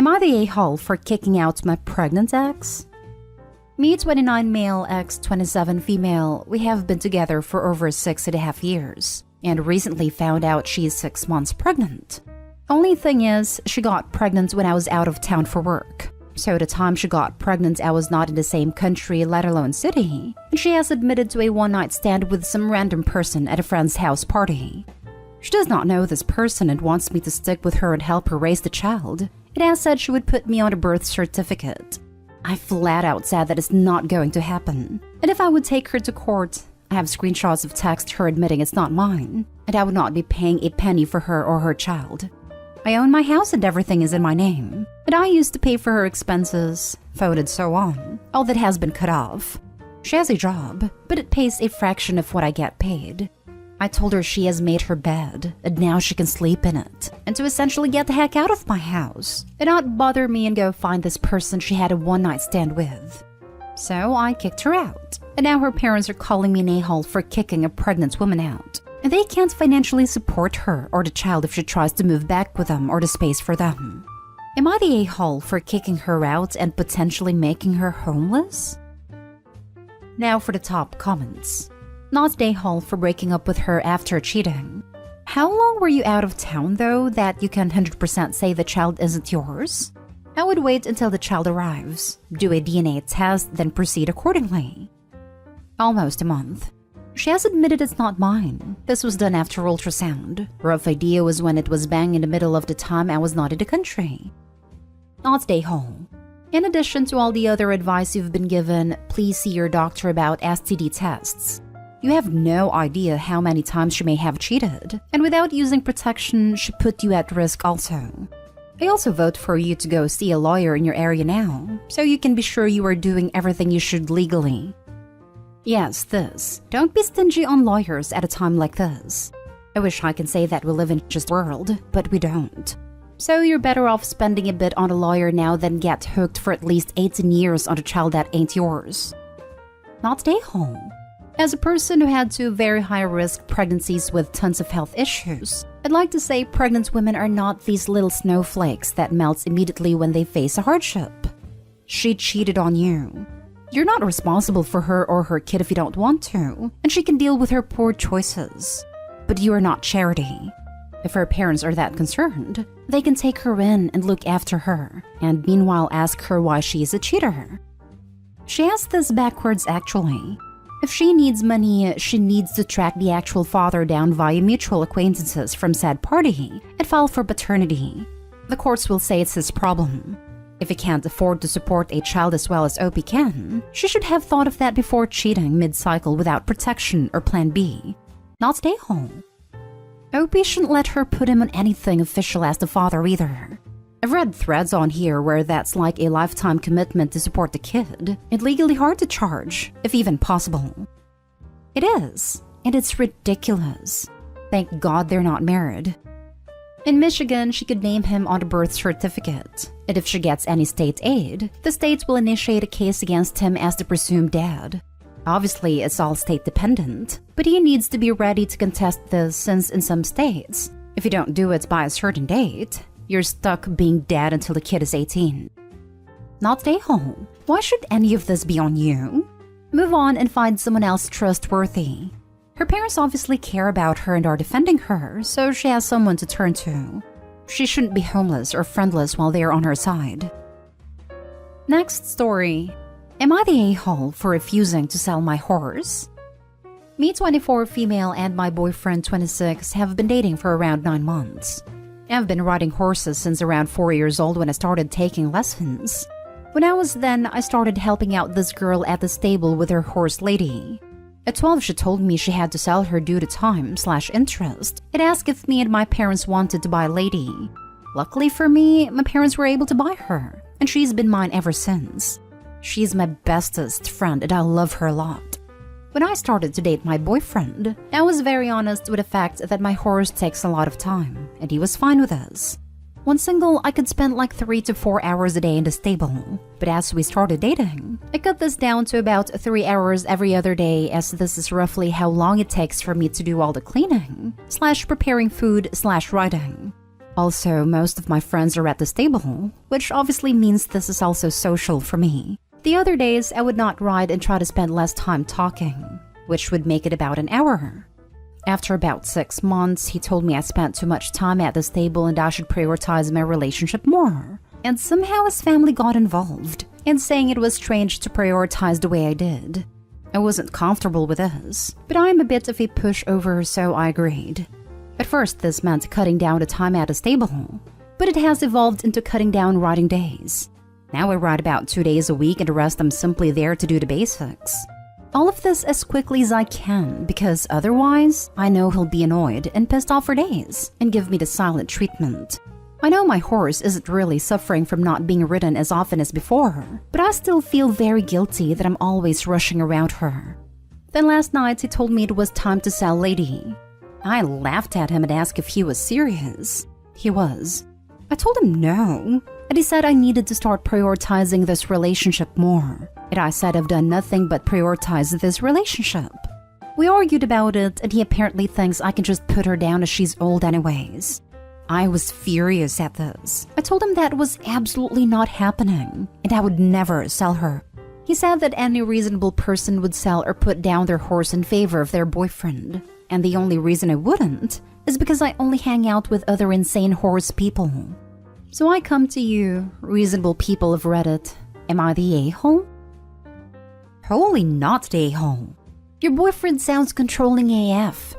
Am I the a-hole for kicking out my pregnant ex? Me 29 male, ex 27 female, we have been together for over 6.5 years, and recently found out she's 6 months pregnant. Only thing is, she got pregnant when I was out of town for work. So the time she got pregnant, I was not in the same country, let alone city, and she has admitted to a one-night stand with some random person at a friend's house party. She does not know this person and wants me to stick with her and help her raise the child. It has said she would put me on a birth certificate. I flat out said that it's not going to happen, and if I would take her to court, I have screenshots of text her admitting it's not mine, and I would not be paying a penny for her or her child. I own my house and everything is in my name, and I used to pay for her expenses, phone and so on. All that has been cut off. She has a job, but it pays a fraction of what I get paid. I told her she has made her bed, and now she can sleep in it, and to essentially get the heck out of my house, and not bother me and go find this person she had a one-night stand with. So I kicked her out, and now her parents are calling me an a-hole for kicking a pregnant woman out. And they can't financially support her or the child if she tries to move back with them or the space for them. Am I the a-hole for kicking her out and potentially making her homeless? Now for the top comments. Not the a-hole for breaking up with her after cheating. How long were you out of town though that you can 100% say the child isn't yours? I would wait until the child arrives, do a DNA test, then proceed accordingly. Almost a month. She has admitted it's not mine. This was done after ultrasound. Rough idea was when it was bang in the middle of the time I was not in the country. Not stay home. In addition to all the other advice you've been given, please see your doctor about STD tests. You have no idea how many times she may have cheated, and without using protection, she put you at risk also. I also vote for you to go see a lawyer in your area now, so you can be sure you are doing everything you should legally. Yes, this. Don't be stingy on lawyers at a time like this. I wish I could say that we live in just world, but we don't. So you're better off spending a bit on a lawyer now than get hooked for at least 18 years on a child that ain't yours. Not stay home. As a person who had 2 very high-risk pregnancies with tons of health issues, I'd like to say pregnant women are not these little snowflakes that melts immediately when they face a hardship. She cheated on you. You're not responsible for her or her kid if you don't want to, and she can deal with her poor choices. But you are not charity. If her parents are that concerned, they can take her in and look after her, and meanwhile ask her why she is a cheater. She has this backwards actually. If she needs money, she needs to track the actual father down via mutual acquaintances from said party and file for paternity. The courts will say it's his problem. If he can't afford to support a child as well as OP can, she should have thought of that before cheating mid-cycle without protection or plan B. Not stay home. OP shouldn't let her put him on anything official as the father either. I've read threads on here where that's like a lifetime commitment to support the kid, and legally hard to charge, if even possible. It is, and it's ridiculous. Thank God they're not married. In Michigan, she could name him on the birth certificate, and if she gets any state aid, the states will initiate a case against him as the presumed dad. Obviously, it's all state-dependent, but he needs to be ready to contest this since in some states, if you don't do it by a certain date, you're stuck being dad until the kid is 18. Not stay home. Why should any of this be on you? Move on and find someone else trustworthy. Her parents obviously care about her and are defending her, so she has someone to turn to. She shouldn't be homeless or friendless while they are on her side. Next story. Am I the a-hole for refusing to sell my horse? Me 24 female and my boyfriend 26 have been dating for around 9 months. I've been riding horses since around 4 years old when I started taking lessons. When I was then, I started helping out this girl at the stable with her horse lady. At 12, she told me she had to sell her due to time/interest and asked if me and my parents wanted to buy Lady. Luckily for me, my parents were able to buy her, and she's been mine ever since. She's my bestest friend and I love her a lot. When I started to date my boyfriend, I was very honest with the fact that my horse takes a lot of time, and he was fine with us. One single, I could spend like 3 to 4 hours a day in the stable, but as we started dating, I cut this down to about 3 hours every other day, as this is roughly how long it takes for me to do all the cleaning/preparing food/riding. Also, most of my friends are at the stable, which obviously means this is also social for me. The other days, I would not ride and try to spend less time talking, which would make it about an hour. After about 6 months, he told me I spent too much time at the stable and I should prioritize my relationship more. And somehow his family got involved, and saying it was strange to prioritize the way I did. I wasn't comfortable with this, but I am a bit of a pushover, so I agreed. At first, this meant cutting down the time at the stable, but it has evolved into cutting down riding days. Now I ride about 2 days a week and the rest I'm simply there to do the basics. All of this as quickly as I can, because otherwise, I know he'll be annoyed and pissed off for days and give me the silent treatment. I know my horse isn't really suffering from not being ridden as often as before, but I still feel very guilty that I'm always rushing around her. Then last night he told me it was time to sell Lady. I laughed at him and asked if he was serious. He was. I told him no, and he said I needed to start prioritizing this relationship more. And I said I've done nothing but prioritize this relationship. We argued about it, and he apparently thinks I can just put her down as she's old anyways. I was furious at this. I told him that was absolutely not happening, and I would never sell her. He said that any reasonable person would sell or put down their horse in favor of their boyfriend. And the only reason I wouldn't is because I only hang out with other insane horse people. So I come to you, reasonable people of Reddit. Am I the a-hole? Wholly not the a-hole. Your boyfriend sounds controlling AF.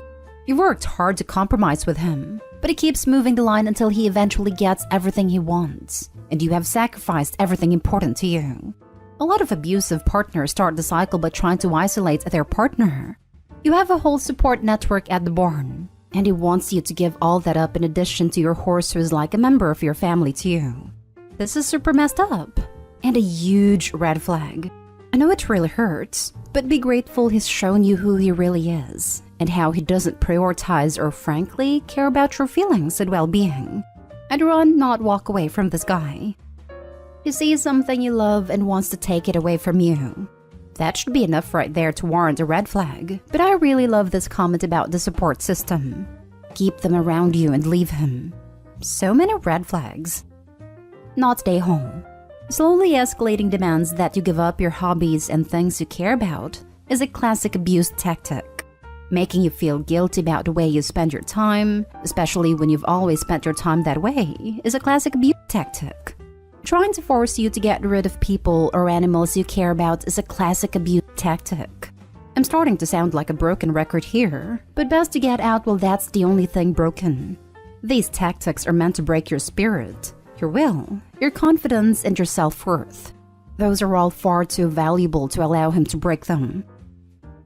You worked hard to compromise with him, but he keeps moving the line until he eventually gets everything he wants, and you have sacrificed everything important to you. A lot of abusive partners start the cycle by trying to isolate their partner. You have a whole support network at the barn, and he wants you to give all that up in addition to your horse who is like a member of your family to you. This is super messed up, and a huge red flag. I know it really hurts, but be grateful he's shown you who he really is, and how he doesn't prioritize or frankly care about your feelings and well-being. I'd run, not walk away from this guy. He sees something you love and wants to take it away from you. That should be enough right there to warrant a red flag. But I really love this comment about the support system. Keep them around you and leave him. So many red flags. Not stay home. Slowly escalating demands that you give up your hobbies and things you care about is a classic abuse tactic. Making you feel guilty about the way you spend your time, especially when you've always spent your time that way, is a classic abuse tactic. Trying to force you to get rid of people or animals you care about is a classic abuse tactic. I'm starting to sound like a broken record here, but best to get out while that's the only thing broken. These tactics are meant to break your spirit, your will, your confidence, and your self-worth. Those are all far too valuable to allow him to break them.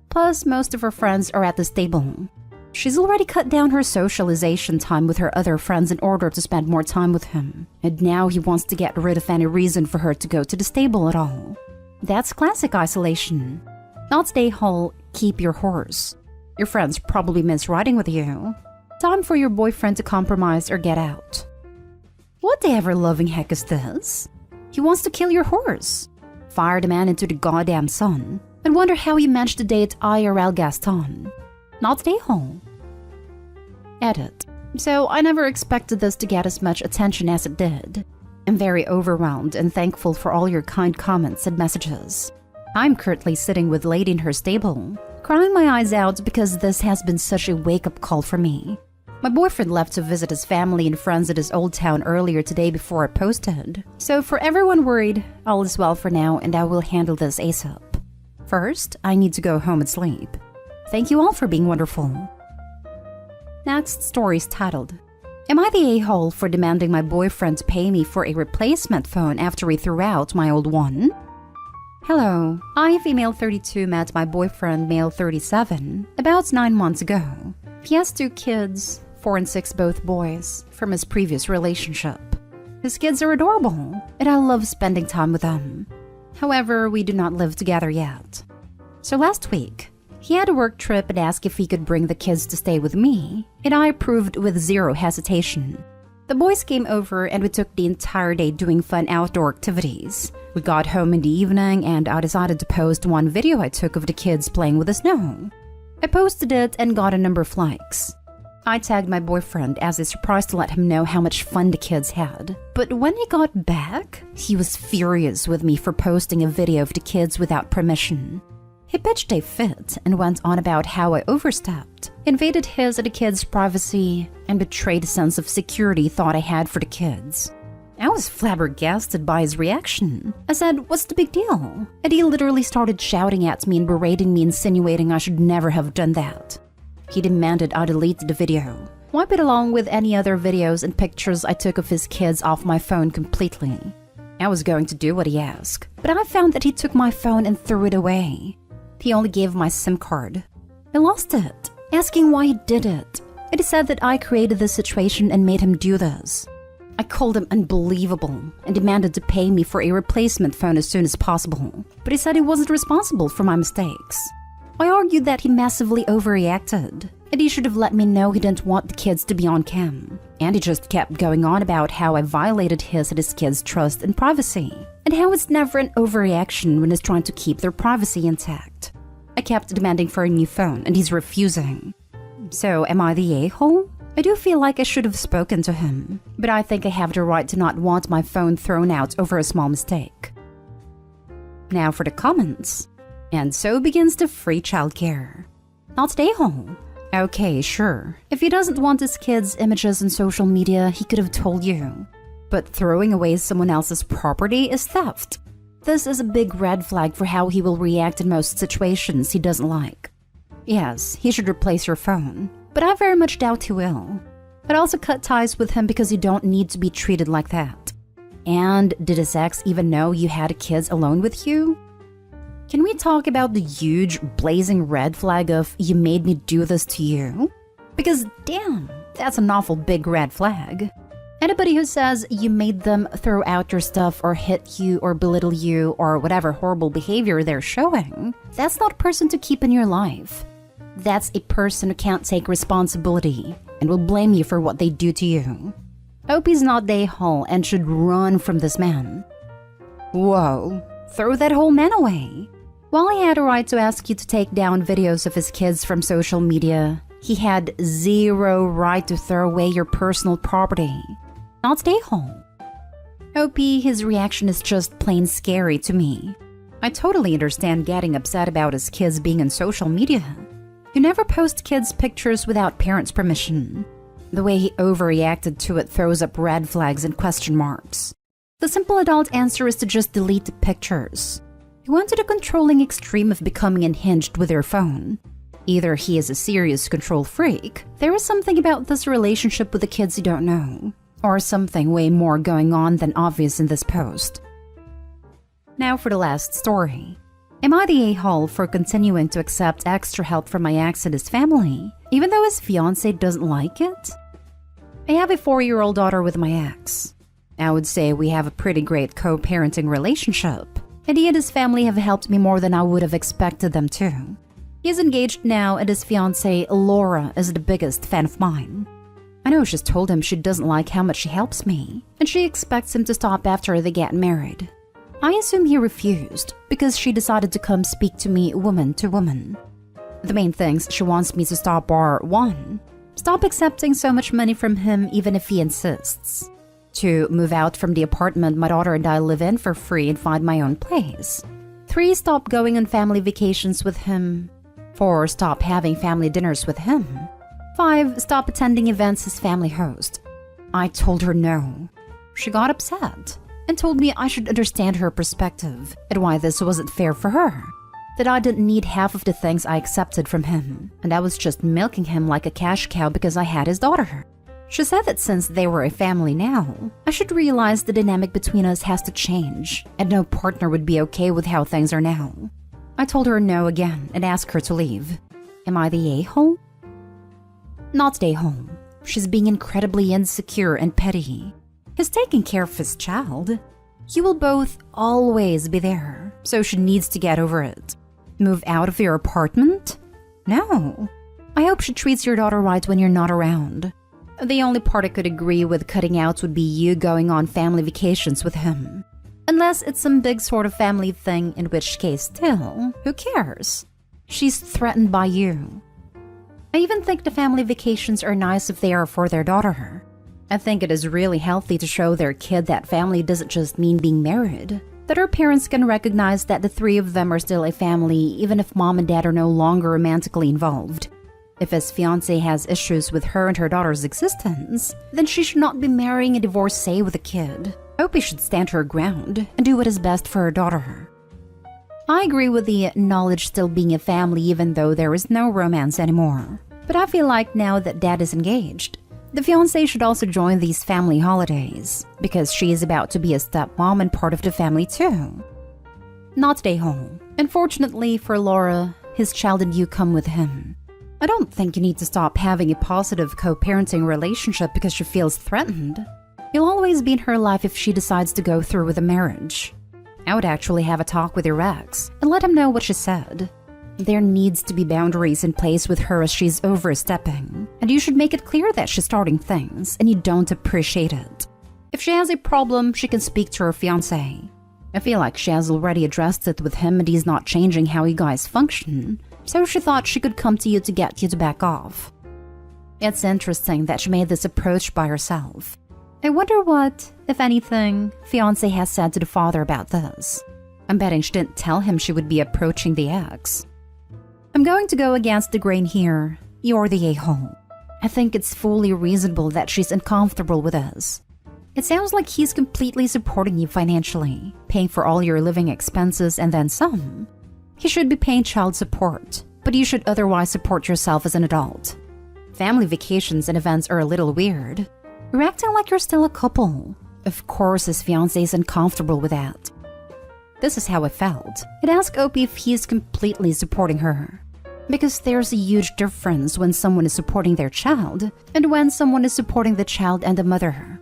Plus, most of her friends are at the stable. She's already cut down her socialization time with her other friends in order to spend more time with him. And now he wants to get rid of any reason for her to go to the stable at all. That's classic isolation. Not stay whole, keep your horse. Your friends probably miss riding with you. Time for your boyfriend to compromise or get out. What the ever-loving heck is this? He wants to kill your horse. Fire the man into the goddamn sun. And wonder how you managed to date IRL Gaston. Not stay home. Edit. So I never expected this to get as much attention as it did. I'm very overwhelmed and thankful for all your kind comments and messages. I'm currently sitting with Lady in her stable, crying my eyes out because this has been such a wake-up call for me. My boyfriend left to visit his family and friends at his old town earlier today before I posted. So for everyone worried, all is well for now and I will handle this ASAP. First, I need to go home and sleep. Thank you all for being wonderful. Next story is titled, Am I the a-hole for demanding my boyfriend to pay me for a replacement phone after he threw out my old one? Hello, I, female 32, met my boyfriend, male 37, about 9 months ago. He has 2 kids, 4 and 6 both boys, from his previous relationship. His kids are adorable, and I love spending time with them. However, we do not live together yet. So last week, he had a work trip and asked if he could bring the kids to stay with me, and I approved with zero hesitation. The boys came over and we took the entire day doing fun outdoor activities. We got home in the evening and I decided to post one video I took of the kids playing with the snow. I posted it and got a number of likes. I tagged my boyfriend as a surprise to let him know how much fun the kids had. But when he got back, he was furious with me for posting a video of the kids without permission. He pitched a fit and went on about how I overstepped, invaded his and the kids' privacy, and betrayed a sense of security thought I had for the kids. I was flabbergasted by his reaction. I said, "What's the big deal?" And he literally started shouting at me and berating me, insinuating I should never have done that. He demanded I delete the video, wipe it along with any other videos and pictures I took of his kids off my phone completely. I was going to do what he asked, but I found that he took my phone and threw it away. He only gave my SIM card. I lost it, asking why he did it, and he said that I created this situation and made him do this. I called him unbelievable and demanded to pay me for a replacement phone as soon as possible, but he said he wasn't responsible for my mistakes. I argued that he massively overreacted, and he should have let me know he didn't want the kids to be on cam. And he just kept going on about how I violated his and his kids' trust and privacy, and how it's never an overreaction when he's trying to keep their privacy intact. I kept demanding for a new phone, and he's refusing. So, am I the a-hole? I do feel like I should have spoken to him, but I think I have the right to not want my phone thrown out over a small mistake. Now for the comments. And so begins the free childcare. Not the a-hole. Okay, sure. If he doesn't want his kids' images on social media, he could have told you. But throwing away someone else's property is theft. This is a big red flag for how he will react in most situations he doesn't like. Yes, he should replace your phone, but I very much doubt he will. I'd also cut ties with him because you don't need to be treated like that. And did his ex even know you had kids alone with you? Can we talk about the huge, blazing red flag of "you made me do this to you"? Because damn, that's an awful big red flag. Anybody who says you made them throw out your stuff or hit you or belittle you or whatever horrible behavior they're showing, that's not a person to keep in your life. That's a person who can't take responsibility and will blame you for what they do to you. Hope he's not the a-hole and should run from this man. Whoa, throw that whole man away. While he had a right to ask you to take down videos of his kids from social media, he had zero right to throw away your personal property. Not stay home. OP, his reaction is just plain scary to me. I totally understand getting upset about his kids being on social media. You never post kids' pictures without parents' permission. The way he overreacted to it throws up red flags and question marks. The simple adult answer is to just delete the pictures. He went to the controlling extreme of becoming unhinged with your phone. Either he is a serious control freak, there is something about this relationship with the kids you don't know, or something way more going on than obvious in this post. Now for the last story. Am I the a-hole for continuing to accept extra help from my ex and his family, even though his fiancé doesn't like it? I have a 4-year-old daughter with my ex. I would say we have a pretty great co-parenting relationship, and he and his family have helped me more than I would have expected them to. He is engaged now, and his fiancée, Laura, is the biggest fan of mine. I know she's told him she doesn't like how much she helps me, and she expects him to stop after they get married. I assume he refused, because she decided to come speak to me woman to woman. The main things she wants me to stop are 1. Stop accepting so much money from him even if he insists. 2. Move out from the apartment my daughter and I live in for free and find my own place. 3. Stop going on family vacations with him. 4. Stop having family dinners with him. 5. Stop attending events his family hosts. I told her no. She got upset and told me I should understand her perspective and why this wasn't fair for her. That I didn't need half of the things I accepted from him, and I was just milking him like a cash cow because I had his daughter. She said that since they were a family now, I should realize the dynamic between us has to change, and no partner would be okay with how things are now. I told her no again and asked her to leave. Am I the a-hole? Not the a-hole. She's being incredibly insecure and petty. He's taking care of his child. You will both always be there, so she needs to get over it. Move out of your apartment? No. I hope she treats your daughter right when you're not around. The only part I could agree with cutting out would be you going on family vacations with him. Unless it's some big sort of family thing, in which case still, who cares? She's threatened by you. I even think the family vacations are nice if they are for their daughter. I think it is really healthy to show their kid that family doesn't just mean being married, that her parents can recognize that the three of them are still a family even if mom and dad are no longer romantically involved. If his fiancé has issues with her and her daughter's existence, then she should not be marrying a divorcee with a kid. Opie should stand her ground and do what is best for her daughter. I agree with the knowledge still being a family even though there is no romance anymore. But I feel like now that dad is engaged, the fiancé should also join these family holidays, because she is about to be a stepmom and part of the family too. Not stay home. Unfortunately for Laura, his child and you come with him. I don't think you need to stop having a positive co-parenting relationship because she feels threatened. You'll always be in her life if she decides to go through with a marriage. I would actually have a talk with your ex and let him know what she said. There needs to be boundaries in place with her as she's overstepping, and you should make it clear that she's starting things and you don't appreciate it. If she has a problem, she can speak to her fiancé. I feel like she has already addressed it with him and he's not changing how you guys function, so she thought she could come to you to get you to back off. It's interesting that she made this approach by herself. I wonder what, if anything, fiancé has said to the father about this. I'm betting she didn't tell him she would be approaching the ex. I'm going to go against the grain here. You're the a-hole. I think it's fully reasonable that she's uncomfortable with this. It sounds like he's completely supporting you financially, paying for all your living expenses and then some. He should be paying child support, but you should otherwise support yourself as an adult. Family vacations and events are a little weird. You're acting like you're still a couple. Of course his fiancé is uncomfortable with that. This is how I felt. I'd ask Opie if he is completely supporting her. Because there's a huge difference when someone is supporting their child and when someone is supporting the child and the mother.